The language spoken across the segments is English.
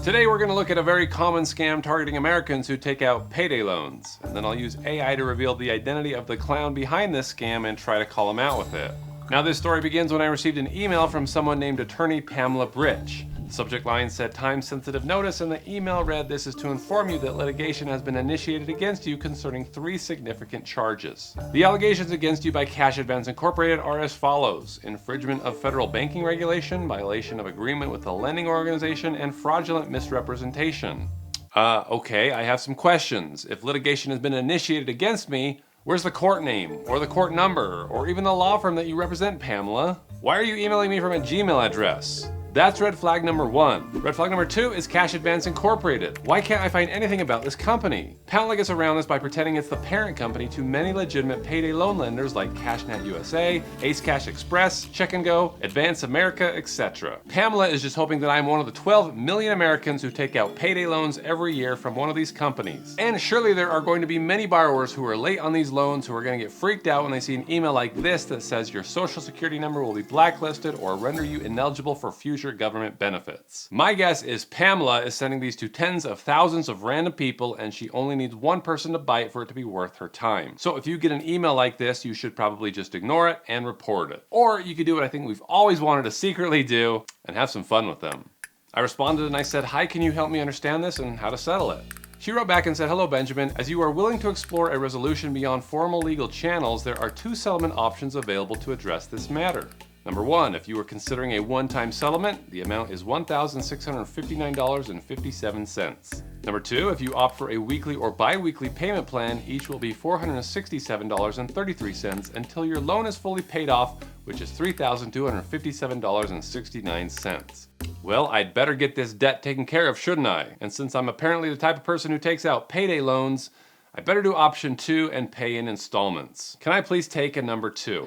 Today we're going to look at a very common scam targeting Americans who take out payday loans. And then I'll use AI to reveal the identity of the clown behind this scam and try to call him out with it. Now this story begins when I received an email from someone named attorney Pamela Britch. The subject line said time-sensitive notice, and the email read, "This is to inform you that litigation has been initiated against you concerning 3 significant charges. The allegations against you by Cash Advance Incorporated are as follows: infringement of federal banking regulation, violation of agreement with a lending organization, and fraudulent misrepresentation." Okay, I have some questions. If litigation has been initiated against me, where's the court name, or the court number, or even the law firm that you represent, Pamela? Why are you emailing me from a Gmail address? That's red flag number 1. Red flag number 2 is Cash Advance Incorporated. Why can't I find anything about this company? Pamela gets around this by pretending it's the parent company to many legitimate payday loan lenders like CashNet USA, Ace Cash Express, Check and Go, Advance America, etc. Pamela is just hoping that I'm one of the 12 million Americans who take out payday loans every year from one of these companies. And surely there are going to be many borrowers who are late on these loans who are going to get freaked out when they see an email like this that says your social security number will be blacklisted or render you ineligible for future government benefits. My guess is Pamela is sending these to tens of thousands of random people, and she only needs one person to bite for it to be worth her time. So if you get an email like this, you should probably just ignore it and report it. Or you could do what I think we've always wanted to secretly do and have some fun with them. I responded and I said, "Hi, can you help me understand this and how to settle it?" She wrote back and said, "Hello, Benjamin. As you are willing to explore a resolution beyond formal legal channels, there are 2 settlement options available to address this matter. Number 1, if you are considering a one-time settlement, the amount is $1,659.57. Number 2, if you opt for a weekly or bi-weekly payment plan, each will be $467.33 until your loan is fully paid off, which is $3,257.69. Well, I'd better get this debt taken care of, shouldn't I? And since I'm apparently the type of person who takes out payday loans, I better do option 2 and pay in installments. Can I please take a number 2?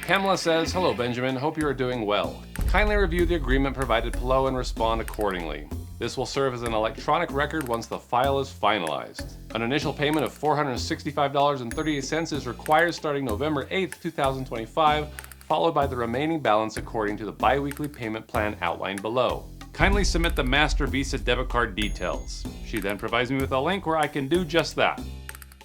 Pamela says, "Hello, Benjamin. Hope you are doing well. Kindly review the agreement provided below and respond accordingly. This will serve as an electronic record once the file is finalized. An initial payment of $465.38 is required starting November 8th, 2025, followed by the remaining balance according to the bi-weekly payment plan outlined below. Kindly submit the Master Visa debit card details." She then provides me with a link where I can do just that.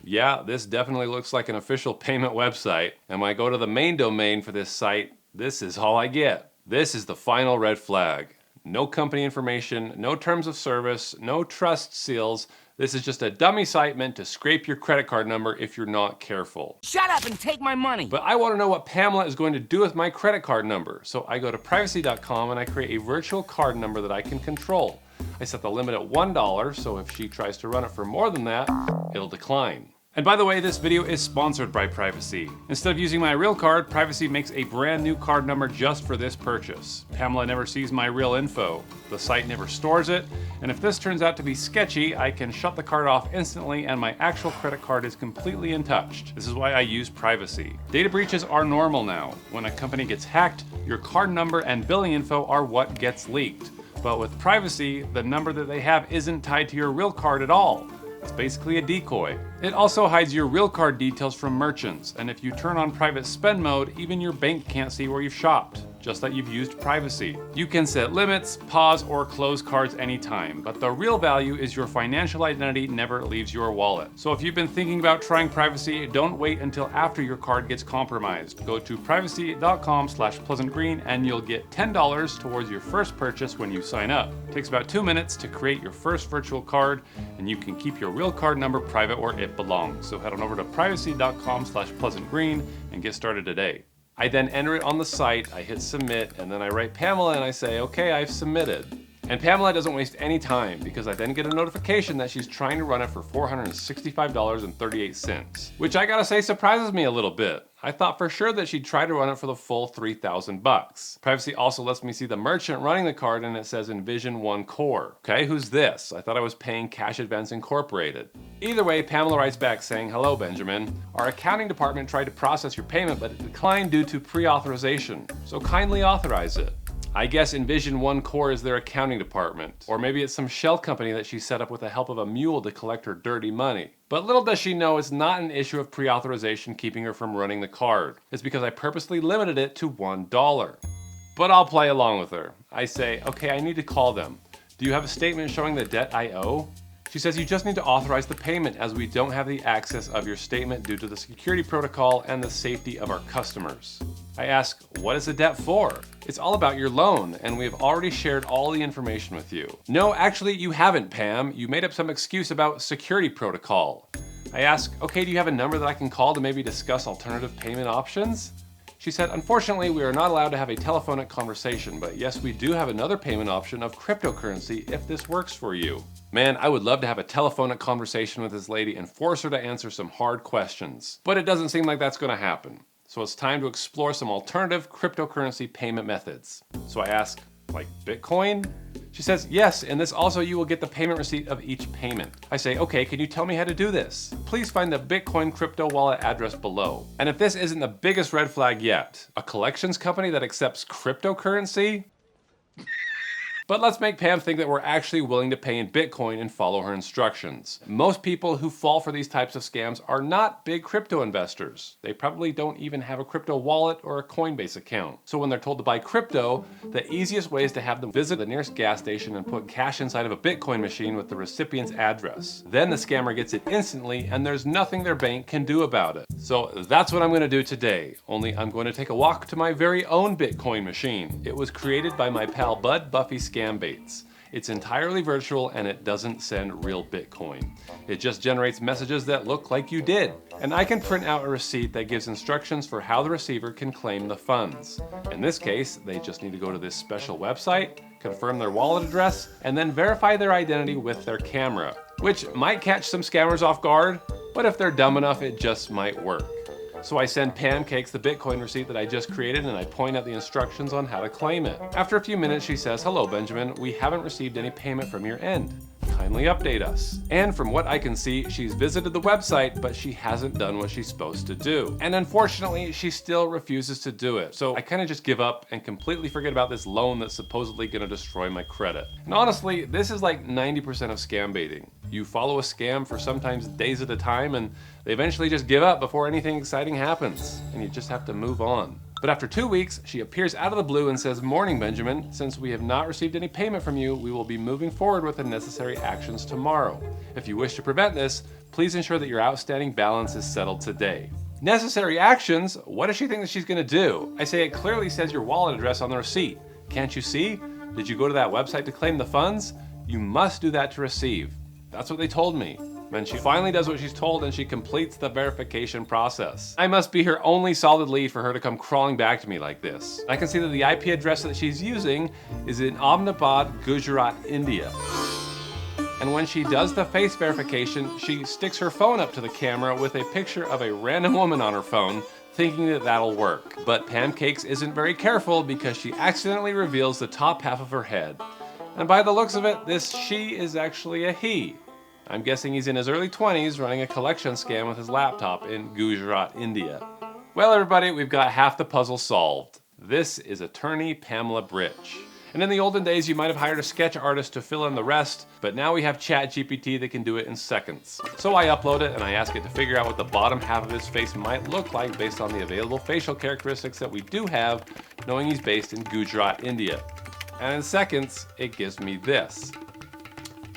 Yeah, this definitely looks like an official payment website, and when I go to the main domain for this site, this is all I get. This is the final red flag. No company information, no terms of service, no trust seals. This is just a dummy site meant to scrape your credit card number if you're not careful. Shut up and take my money! But I want to know what Pamela is going to do with my credit card number, so I go to privacy.com and I create a virtual card number that I can control. I set the limit at $1, so if she tries to run it for more than that, it'll decline. And by the way, this video is sponsored by Privacy. Instead of using my real card, Privacy makes a brand new card number just for this purchase. Pamela never sees my real info. The site never stores it, and if this turns out to be sketchy, I can shut the card off instantly and my actual credit card is completely untouched. This is why I use Privacy. Data breaches are normal now. When a company gets hacked, your card number and billing info are what gets leaked. But with Privacy, the number that they have isn't tied to your real card at all. It's basically a decoy. It also hides your real card details from merchants, and if you turn on private spend mode, even your bank can't see where you've shopped, just that you've used Privacy. You can set limits, pause, or close cards anytime, but the real value is your financial identity never leaves your wallet. So if you've been thinking about trying Privacy, don't wait until after your card gets compromised. Go to privacy.com/pleasantgreen and you'll get $10 towards your first purchase when you sign up. It takes about 2 minutes to create your first virtual card, and you can keep your real card number private where it belongs. So head on over to privacy.com/pleasantgreen and get started today. I then enter it on the site, I hit submit, and then I write Pamela and I say, "Okay, I've submitted." And Pamela doesn't waste any time because I then get a notification that she's trying to run it for $465.38, which I gotta say surprises me a little bit. I thought for sure that she'd try to run it for the full $3,000. Privacy also lets me see the merchant running the card, and it says Envision One Core. Okay, who's this? I thought I was paying Cash Advance Incorporated. Either way, Pamela writes back saying, "Hello, Benjamin. Our accounting department tried to process your payment, but it declined due to pre-authorization. So kindly authorize it." I guess Envision One Core is their accounting department. Or maybe it's some shell company that she set up with the help of a mule to collect her dirty money. But little does she know it's not an issue of pre-authorization keeping her from running the card. It's because I purposely limited it to $1. But I'll play along with her. I say, "Okay, I need to call them. Do you have a statement showing the debt I owe? She says you just need to authorize the payment as we don't have the access of your statement due to the security protocol and the safety of our customers. I ask, what is the debt for? It's all about your loan, and we have already shared all the information with you. No, actually, you haven't, Pam. You made up some excuse about security protocol. I ask, okay, do you have a number that I can call to maybe discuss alternative payment options? She said, unfortunately, we are not allowed to have a telephonic conversation, but yes, we do have another payment option of cryptocurrency if this works for you. Man, I would love to have a telephonic conversation with this lady and force her to answer some hard questions. But it doesn't seem like that's going to happen. So it's time to explore some alternative cryptocurrency payment methods. So I ask, like Bitcoin? She says, yes, and this also you will get the payment receipt of each payment. I say, okay, can you tell me how to do this? Please find the Bitcoin crypto wallet address below. And if this isn't the biggest red flag yet, a collections company that accepts cryptocurrency? But let's make Pam think that we're actually willing to pay in Bitcoin and follow her instructions. Most people who fall for these types of scams are not big crypto investors. They probably don't even have a crypto wallet or a Coinbase account. So when they're told to buy crypto, the easiest way is to have them visit the nearest gas station and put cash inside of a Bitcoin machine with the recipient's address. Then the scammer gets it instantly and there's nothing their bank can do about it. So that's what I'm going to do today, only I'm going to take a walk to my very own Bitcoin machine. It was created by my pal Bud Buffy Scam Baits. It's entirely virtual and it doesn't send real Bitcoin. It just generates messages that look like you did. And I can print out a receipt that gives instructions for how the receiver can claim the funds. In this case, they just need to go to this special website, confirm their wallet address, and then verify their identity with their camera, which might catch some scammers off guard, but if they're dumb enough, it just might work. So I send Pancakes the Bitcoin receipt that I just created and I point out the instructions on how to claim it. After a few minutes, she says, hello, Benjamin, we haven't received any payment from your end. Kindly update us. And from what I can see, she's visited the website, but she hasn't done what she's supposed to do. And unfortunately, she still refuses to do it. So I kind of just give up and completely forget about this loan that's supposedly going to destroy my credit. And honestly, this is like 90% of scam baiting. You follow a scam for sometimes days at a time and they eventually just give up before anything exciting happens. And you just have to move on. But after 2 weeks, she appears out of the blue and says, morning, Benjamin. Since we have not received any payment from you, we will be moving forward with the necessary actions tomorrow. If you wish to prevent this, please ensure that your outstanding balance is settled today. Necessary actions? What does she think that she's gonna do? I say it clearly says your wallet address on the receipt. Can't you see? Did you go to that website to claim the funds? You must do that to receive. That's what they told me. Then she finally does what she's told and she completes the verification process. I must be her only solid lead for her to come crawling back to me like this. I can see that the IP address that she's using is in Ahmedabad, Gujarat, India. And when she does the face verification, she sticks her phone up to the camera with a picture of a random woman on her phone, thinking that that'll work. But Pancakes isn't very careful because she accidentally reveals the top half of her head. And by the looks of it, this she is actually a he. I'm guessing he's in his early 20s running a collection scam with his laptop in Gujarat, India. Well, everybody, we've got half the puzzle solved. This is attorney Pamela Britch. And in the olden days, you might have hired a sketch artist to fill in the rest, but now we have ChatGPT that can do it in seconds. So I upload it and I ask it to figure out what the bottom half of his face might look like based on the available facial characteristics that we do have, knowing he's based in Gujarat, India. And in seconds, it gives me this.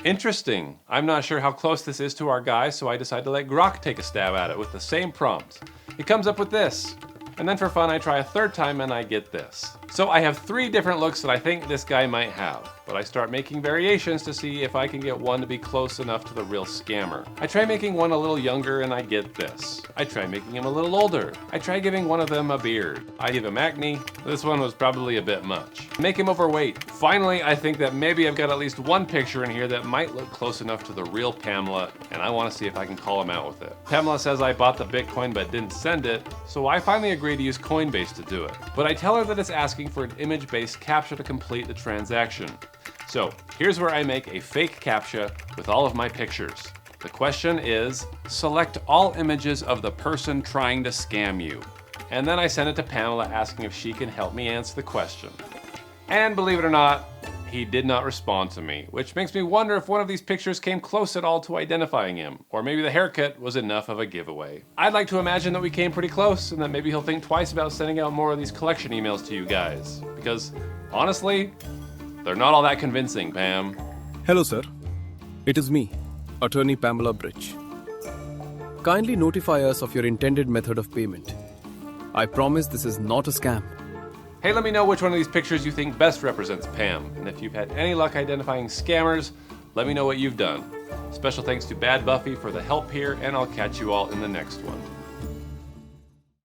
Interesting. I'm not sure how close this is to our guy, so I decide to let Grok take a stab at it with the same prompt. It comes up with this. And then for fun, I try a third time and I get this. So I have 3 different looks that I think this guy might have, but I start making variations to see if I can get one to be close enough to the real scammer. I try making one a little younger and I get this. I try making him a little older. I try giving one of them a beard. I give him acne. This one was probably a bit much. Make him overweight. Finally, I think that maybe I've got at least one picture in here that might look close enough to the real Pamela, and I want to see if I can call him out with it. Pamela says I bought the Bitcoin but didn't send it, so I finally agree to use Coinbase to do it. But I tell her that it's asking for an image-based CAPTCHA to complete the transaction. So here's where I make a fake CAPTCHA with all of my pictures. The question is, select all images of the person trying to scam you. And then I send it to Pamela asking if she can help me answer the question. And believe it or not, he did not respond to me, which makes me wonder if one of these pictures came close at all to identifying him, or maybe the haircut was enough of a giveaway. I'd like to imagine that we came pretty close and that maybe he'll think twice about sending out more of these collection emails to you guys, because honestly, they're not all that convincing, Pam. Hello, sir. It is me, Attorney Pamela Bridge. Kindly notify us of your intended method of payment. I promise this is not a scam. Hey, let me know which one of these pictures you think best represents Pam. And if you've had any luck identifying scammers, let me know what you've done. Special thanks to Bad Buffy for the help here, and I'll catch you all in the next one.